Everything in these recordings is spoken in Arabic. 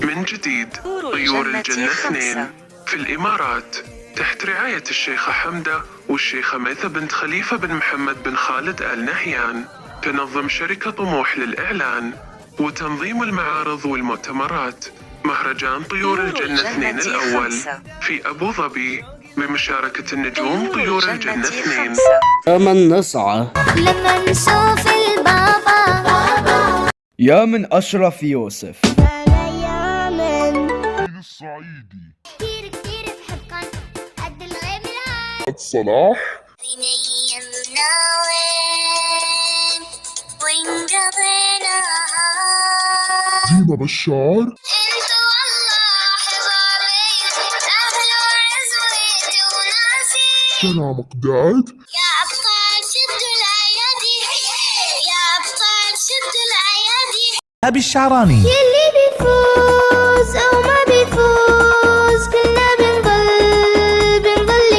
من جديد طيور الجنة 2 في الإمارات تحت رعاية الشيخة حمدة والشيخة ميثة بنت خليفة بن محمد بن خالد آل نهيان. تنظم شركة طموح للإعلان وتنظيم المعارض والمؤتمرات مهرجان طيور الجنة 2 الأول في أبو ظبي بمشاركة النجوم طيور الجنة 2. من نسعى لما نشوف البابا يا من أشرف يوسف يا من الصعيدي كتير كتير بحبكن قد الغيب العاد صلاح بنيمنا وين قضينا ديما بشار انتو والله حبابي اهل وعز ويدي وناسي سلام قداد يا ابطال شدوا الايادي يا ابطال شدوا الايادي أبي الشعراني يلي بيفوز او ما بيفوز كلنا بنظل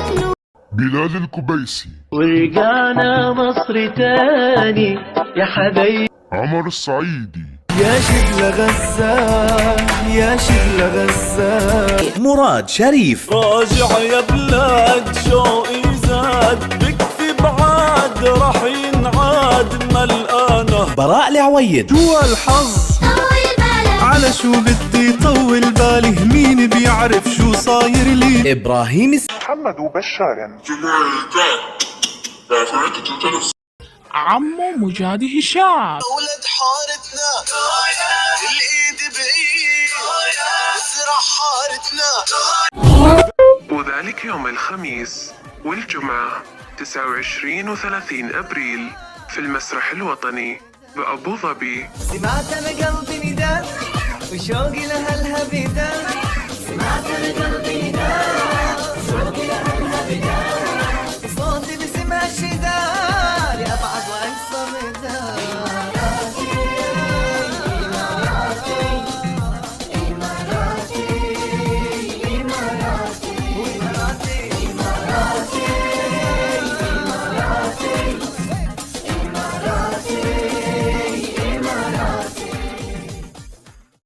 كنوز بلال الكبيسي ورجعنا مصر تاني يا حبايبي عمر الصعيدي يا شبل غزال يا شبل غزال مراد شريف راجع يا بلاد شوقي زاد بكفي بعاد راح ينعاد ملقانه براء العويد جوا الحظ طول بالك على شو بدي طول بالي مين بيعرف شو صاير لي ابراهيم محمد وبشار عمو مجاد هشام ولد حارتنا الايد بايد ازرع حارتنا وذلك يوم الخميس والجمعة 29 و30 أبريل في المسرح الوطني بأبو ظبي. سمعت انا قلبي نداء وشوقي لها الهبيداء سمعت انا قلبي نداء